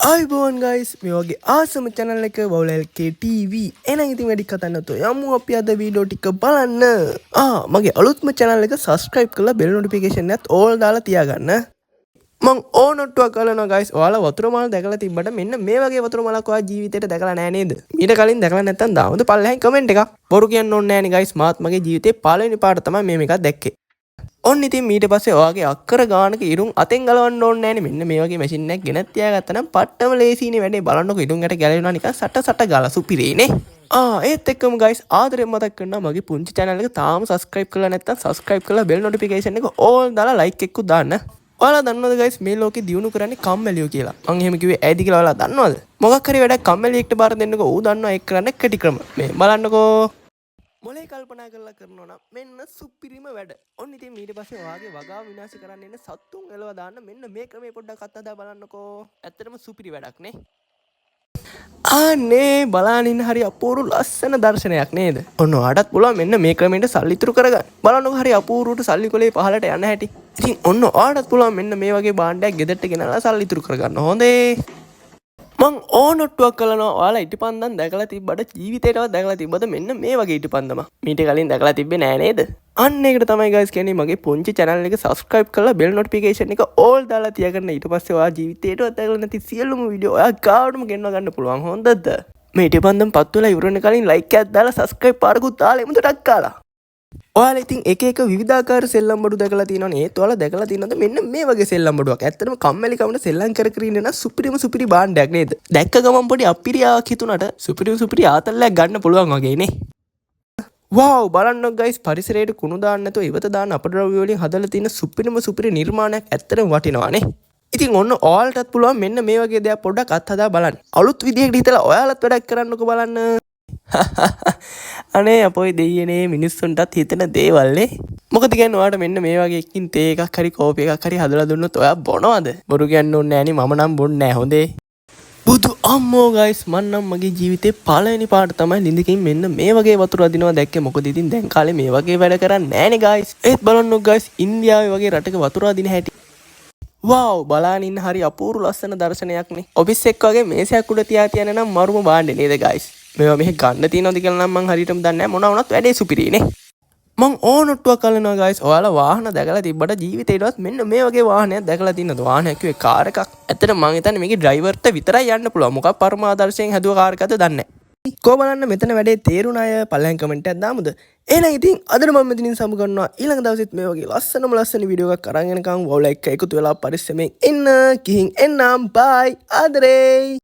අයිබෝන් ගයිස් මේ වගේ ආසම channel එක වවුලල්K TV එහෙනම් ඉතින් වැඩි කතා නැතුව යමු අපි අද වීඩියෝ ටික බලන්න. මගේ අලුත්ම channel එක subscribe කරලා bell notification එකත් all දාලා තියාගන්න. මං ඕනොට්ටුවක් කරනවා ගයිස්. ඔයාලා වතුර මල දැකලා තිබ්බට මෙන්න මේ වගේ වතුර මලක් ඔයා ජීවිතේට දැකලා නැහැ නේද? ඊට කලින් දැකලා නැත්නම් දාමුද පල්ලෙහෙන් comment එකක්. බොරු කියන්න ඕනේ නැහැ නේ ගයිස්. මාත් මගේ ජීවිතේ පළවෙනි පාට තමයි මේ මේකක් දැක්කේ. ඔන්න ඉතින් ඊට පස්සේ ඔයාගේ අක්කර ගානක ඉරුම් අතෙන් ගලවන්න ඕනේ නැහනේ. මෙන්න මේ වගේ මැෂින් එකක් ගෙනත් තියාගත්තා නම් පට්ටම ලේසියිනේ වැඩේ. බලන්නකො ඉරුම් යට ගැලවෙනවා නිකන් සට ගාලා සුපිරේනේ. ඒත් එක්කම guys ආදරෙන් මතක් කරනවා මගේ පුංචි channel එක තාම subscribe කරලා නැත්නම් subscribe කරලා bell notification එක all දාලා like එකකුත් දාන්න. ඔයාලා දන්නවද guys මේ ලෝකේ දියුණු කරන්නේ කම්මැලියෝ කියලා. මං එහෙම කිව්වේ ඇයිද කියලා ඔයාලා දන්නවද? මොකක් හරි වැඩක් කම්මැලියෙක්ට බාර දෙන්නකෝ. ඌ දන්නවා ඒක කරන්න කැටි ක්‍රම. මේ බලන්නකෝ. මොලේ කල්පනා කරලා කරනවා නම් මෙන්න සුපිරිම වැඩ. ඔන්න ඉතින් ඊට පස්සේ ඔයාගේ වගාව විනාශ කරන්න එන සත්තුන් එලව දාන්න මෙන්න මේ ක්‍රමේ පොඩ්ඩක් අත්හදා බලන්නකෝ. ඇත්තටම සුපිරි වැඩක් නේ. අනේ බලන්න හරි අපූර්ව ලස්සන දර්ශනයක් නේද? ඔන්න ඔයාටත් පුළුවන් මෙන්න මේ ක්‍රමෙට සල්ලි ඉතුරු කරගන්න. බලන්නකෝ හරි අපූර්වට සල්ලි කොලේ පහලට යන හැටි. ඉතින් ඔන්න ඔයාටත් පුළුවන් මෙන්න මේ වගේ භාණ්ඩයක් ගෙදරට ගෙනල්ලා සල්ලි ඉතුරු කරගන්න. හොඳේ. මං ඕනොට්ටුවක් කළනවා. ඔයාලා ඉටිපන්දම් දැකලා තිබ්බට ජීවිතේටවත් දැකලා තිබ්බද මෙන්න මේ වගේ ඉටිපන්දම? මීට කලින් දැකලා තිබ්බේ නෑ නේද? අන්න ඒකට තමයි guys කියන්නේ මගේ පුංචි channel එක subscribe කරලා bell notification එක all දාලා තියාගන්න. ඊට පස්සේ ඔයා ජීවිතේටවත් දැකලා නැති සියලුම වීඩියෝ ඔයා ගාවටම ගෙන්න ගන්න පුළුවන්. හොඳද? මේ ඉටිපන්දම් පත් වෙලා ඉවර වෙන කලින් like එකක් දාලා subscribe පාරකුත් දාලා එමුද ටක් කාලා. ඔයාලා ඉතින් එක විවිධාකාර සෙල්ලම් බඩු දැකලා තියෙනවනේ. ඒත් ඔයාලා දැකලා තියෙනවද මෙන්න මේ වගේ සෙල්ලම් බඩුවක්? ඇත්තටම කම්මැලි කමන සෙල්ලම් කර කර ඉන්න නම් සුපිරි භාණ්ඩයක් නේද? දැක්ක ගමන් පොඩි අපිරියාවක් හිතුණට සුපිරි ආතල්ලයක් ගන්න පුළුවන් වගේ නේ. wow බලන්න guys පරිසරයට කුණු දාන්න නැතුව ඉවත දාන්න අපද්‍රව්‍ය වලින් හදලා තියෙන සුපිරි නිර්මාණයක් ඇත්තටම වටිනවානේ. ඉතින් ඔන්න ඔයාලටත් පුළුවන් මෙන්න මේ වගේ දෙයක් පොඩ්ඩක් අත්හදා බලන්න. අලුත් විදියකට හිතලා ඔයාලත් වැඩක් කරන්නකෝ බලන්න. අනේ අපොයි දෙයියනේ මිනිස්සුන්ටත් හිතෙන දේවල්නේ. මොකද කියන්නේ ඔයාලට මෙන්න මේ වගේ එකකින් තේ එකක් හරි කෝපි එකක් හරි හදලා දුන්නොත් ඔයා බොනවද? බොරු කියන්න ඕනේ නෑනේ. මම නම් බොන්නේ නෑ. හොඳේ. බුදු අම්මෝ guys මන් නම් මගේ ජීවිතේ පළවෙනි පාට තමයි ලිඳකින් මෙන්න මේ වගේ වතුර අදිනවා දැක්කේ. මොකද ඉතින් දැන් කාලේ මේ වගේ වැඩ කරන්නේ නෑනේ guys. ඒත් බලන්නකො guys ඉන්දියාවේ වගේ රටක වතුර අදින හැටි. wow බලන්න ඉන්න හරි අපූර්ව ලස්සන දර්ශනයක් නේ. ඔෆිස් එක වගේ මේසයක් උඩ තියාන නම් මරුම බාණ්ඩේ නේද guys? මේවා මෙහෙ ගන්න තියනවද කියලා නම් මං හරියටම දන්නේ නැහැ. මොනවා වුණත් වැඩේ සුපිරිනේ. මං ඕනොට්ටුවක් කරනවා guys. ඔයාලා වාහන දැකලා තිබ්බට ජීවිතේටවත් මෙන්න මේ වගේ වාහනයක් දැකලා තින්නද? වාහනයක් කිව්වේ කාර් එකක්. ඇත්තට මං හිතන්නේ මේකේ ඩ්‍රයිවර්ට විතරයි යන්න පුළුවන්. මොකක් පරමාදර්ශයෙන් හැදුව කාර් එකක්ද දන්නේ නැහැ. කො බලන්න මෙතන වැඩේ තේරුණ අය පල්ලෙන් කමෙන්ට් එකක් දාමුද? එහෙනම් ඉතින් අද මම මෙතනින් සමු කරනවා. ඊළඟ දවසෙත් මේ වගේ ලස්සන වීඩියෝ එකක් අරන් එනකම් වවුලා එක්ක එකතු වෙලා පරිස්සමෙන් ඉන්න. ගිහින් එන්නම්. bye ආදරේ.